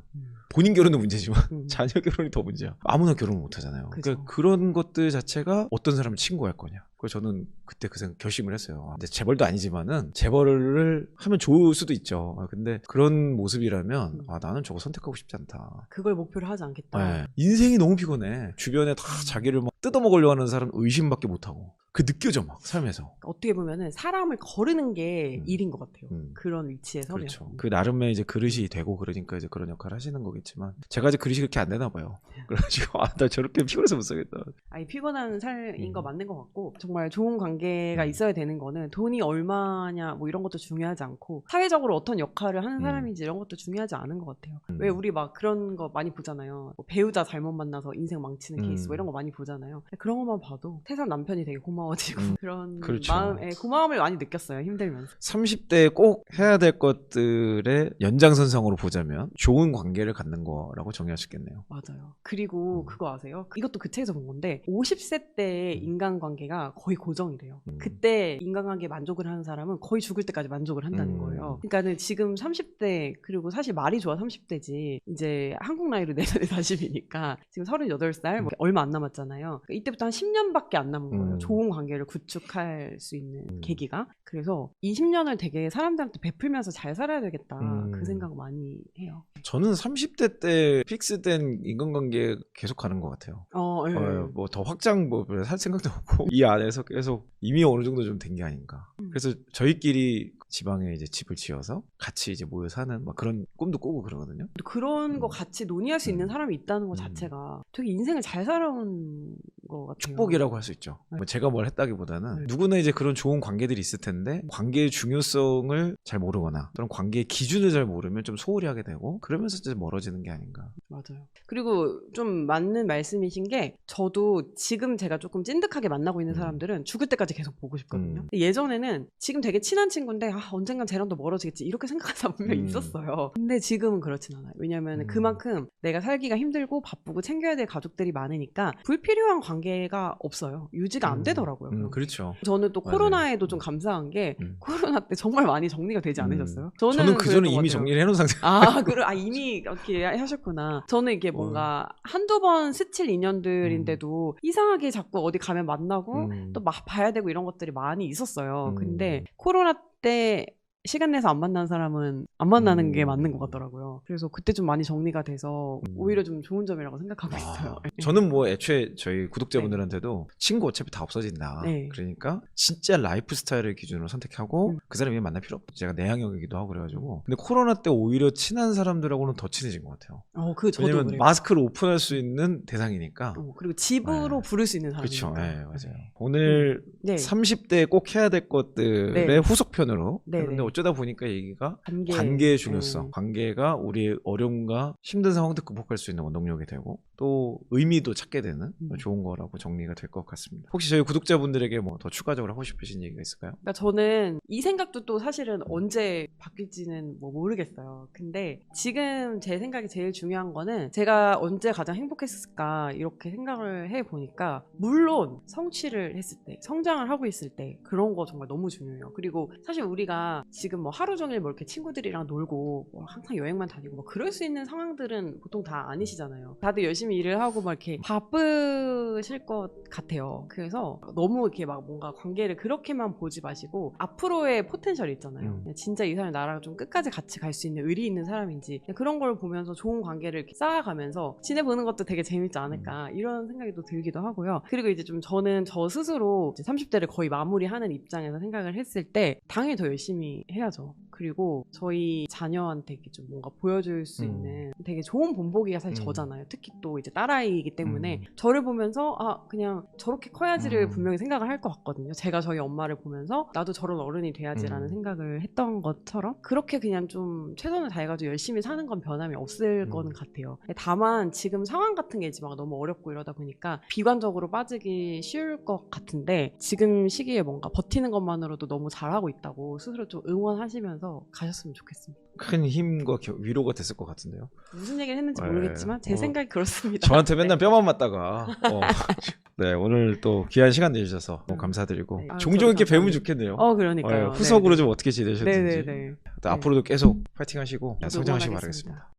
본인 결혼도 문제지만 자녀 결혼이 더 문제야. 아무나 결혼 못 하잖아요. 그죠. 그러니까 그런 것들 자체가 어떤 사람을 친구할 거냐. 그래서 저는 그때 그 생각 결심을 했어요. 근데 재벌도 아니지만은 재벌을 하면 좋을 수도 있죠. 근데 그런 모습이라면 나는 저거 선택하고 싶지 않다. 그걸 목표로 하지 않겠다. 네. 인생이 너무 피곤해. 주변에 다 자기를 막 뜯어먹으려고 하는 사람 의심밖에 못하고. 그 느껴져 막 삶에서. 어떻게 보면은 사람을 거르는 게 일인 것 같아요. 그런 위치에 서면. 그렇죠. 그 나름의 이제 그릇이 되고 그러니까 이제 그런 역할을 하시는 거겠지만 제가 이제 그릇이 그렇게 안 되나 봐요. 그래가지고 나 저렇게 피곤해서 못 살겠다. 아니 피곤한 삶인 거 맞는 것 같고 정말 좋은 관계가 있어야 되는 거는 돈이 얼마냐 뭐 이런 것도 중요하지 않고 사회적으로 어떤 역할을 하는 사람인지 이런 것도 중요하지 않은 것 같아요. 왜 우리 막 그런 거 많이 보잖아요. 뭐 배우자 잘못 만나서 인생 망치는 케이스 뭐 이런 거 많이 보잖아요. 그런 것만 봐도 태산 남편이 되게 고마워지고 그런 그렇죠. 고마움을 많이 느꼈어요. 힘들면서. 30대에 꼭 해야 될 것들의 연장선상으로 보자면 좋은 관계를 갖는 거라고 정의할 수 있겠네요. 맞아요. 그리고 그거 아세요? 이것도 그 책에서 본 건데 50세 때 인간관계가 거의 고정이 돼요. 그때 인간관계에 만족을 하는 사람은 거의 죽을 때까지 만족을 한다는 거예요. 그러니까는 지금 30대 그리고 사실 말이 좋아 30대지 이제 한국 나이로 내년에 40이니까 지금 38살 뭐 얼마 안 남았잖아요. 그러니까 이때부터 한 10년밖에 안 남은 거예요. 좋은 관계를 구축할 수 있는 계기가. 그래서 20년을 되게 사람들한테 베풀면서 잘 살아야 되겠다. 그 생각 많이 해요. 저는 30대 때 픽스된 인간관계 계속 가는 것 같아요. 네. 뭐 더 확장 뭐 살 생각도 없고 이 안에서 계속 이미 어느 정도 좀 된 게 아닌가. 그래서 저희끼리 지방에 이제 집을 지어서 같이 이제 모여 사는 막 그런 꿈도 꾸고 그러거든요. 그런 거 같이 논의할 수 있는 사람이 있다는 것 자체가 되게 인생을 잘 살아온 것 같아요. 축복이라고 할 수 있죠. 뭐 제가 뭘 했다기보다는 누구나 이제 그런 좋은 관계들이 있을 텐데 관계의 중요성을 잘 모르거나 또는 관계의 기준을 잘 모르면 좀 소홀히 하게 되고 그러면서 이제 멀어지는 게 아닌가. 맞아요. 그리고 좀 맞는 말씀이신 게 저도 지금 제가 조금 찐득하게 만나고 있는 사람들은 죽을 때까지 계속 보고 싶거든요. 근데 예전에는 지금 되게 친한 친구인데 언젠간 쟤랑 도 멀어지겠지 이렇게 생각하는 사람 분명히 있었어요. 근데 지금은 그렇진 않아요. 왜냐면 그만큼 내가 살기가 힘들고 바쁘고 챙겨야 될 가족들이 많으니까 불필요한 관계가 없어요. 유지가 안 되더라고요. 그렇죠. 저는 또 코로나에도 좀 감사한 게 코로나 때 정말 많이 정리가 되지 않으셨어요? 저는 그 전에 이미 정리를 해놓은 상태. 이미 이렇게 하셨구나. 저는 이게 뭔가 한두 번 스칠 인연들인데도 이상하게 자꾸 어디 가면 만나고 또 막 봐야 되고 이런 것들이 많이 있었어요. 근데 코로나 때 시간 내서 안 만나는 사람은 안 만나는 게 맞는 것 같더라고요. 그래서 그때 좀 많이 정리가 돼서 오히려 좀 좋은 점이라고 생각하고 있어요. 저는 뭐 애초에 저희 구독자분들한테도 친구 어차피 다 없어진다. 네. 그러니까 진짜 라이프 스타일을 기준으로 선택하고 그 사람이 만날 필요 없고 제가 내향형이기도 하고 그래가지고 근데 코로나 때 오히려 친한 사람들하고는 더 친해진 것 같아요. 저도 왜냐면 그래요. 마스크를 오픈할 수 있는 대상이니까. 그리고 집으로 부를 수 있는 사람이니까. 그렇죠. 네, 맞아요. 오늘 네. 30대에 꼭 해야 될 것들의 네. 후속편으로 네, 했는데 네. 어쩌다 보니까 얘기가 관계. 관계의 중요성, 관계가 우리의 어려움과 힘든 상황도 극복할 수 있는 원동력이 되고 또 의미도 찾게 되는 좋은 거라고 정리가 될 것 같습니다. 혹시 저희 구독자분들에게 뭐 더 추가적으로 하고 싶으신 얘기가 있을까요? 그러니까 저는 이 생각도 또 사실은 언제 바뀔지는 뭐 모르겠어요. 근데 지금 제 생각이 제일 중요한 거는 제가 언제 가장 행복했을까 이렇게 생각을 해보니까 물론 성취를 했을 때, 성장을 하고 있을 때 그런 거 정말 너무 중요해요. 그리고 사실 우리가 지금 뭐 하루 종일 뭐 이렇게 친구들이랑 놀고 뭐 항상 여행만 다니고 뭐 그럴 수 있는 상황들은 보통 다 아니시잖아요. 다들 열심히 열심히 일을 하고 막 이렇게 바쁘실 것 같아요. 그래서 너무 이렇게 막 뭔가 관계를 그렇게만 보지 마시고 앞으로의 포텐셜이 있잖아요. 진짜 이 사람이 나랑 좀 끝까지 같이 갈 수 있는 의리 있는 사람인지 그런 걸 보면서 좋은 관계를 이렇게 쌓아가면서 지내보는 것도 되게 재밌지 않을까 이런 생각이 또 들기도 하고요. 그리고 이제 좀 저는 저 스스로 이제 30대를 거의 마무리하는 입장에서 생각을 했을 때 당연히 더 열심히 해야죠. 그리고 저희 자녀한테 이렇게 좀 뭔가 보여줄 수 있는 되게 좋은 본보기가 사실 저잖아요. 특히 또 이제 딸아이이기 때문에 저를 보면서 아 그냥 저렇게 커야지를 분명히 생각을 할 것 같거든요. 제가 저희 엄마를 보면서 나도 저런 어른이 돼야지라는 생각을 했던 것처럼 그렇게 그냥 좀 최선을 다해가지고 열심히 사는 건 변함이 없을 거는 같아요. 다만 지금 상황 같은 게 이제 막 너무 어렵고 이러다 보니까 비관적으로 빠지기 쉬울 것 같은데 지금 시기에 뭔가 버티는 것만으로도 너무 잘하고 있다고 스스로 좀 응원하시면서 가셨으면 좋겠습니다. 큰 힘과 위로가 됐을 것 같은데요. 무슨 얘기를 했는지 모르겠지만 제 생각이 그렇습니다. 저한테 맨날 네. 뼈만 맞다가 네, 오늘 또 귀한 시간 내주셔서 너무 감사드리고 네. 종종 이렇게 저도 뵈면 감사합니다. 좋겠네요. 그러니까요. 후속으로 네네. 좀 어떻게 지내셨는지 네네네. 또 앞으로도 계속 파이팅 하시고 저도 성장하시기 응원하겠습니다. 바라겠습니다.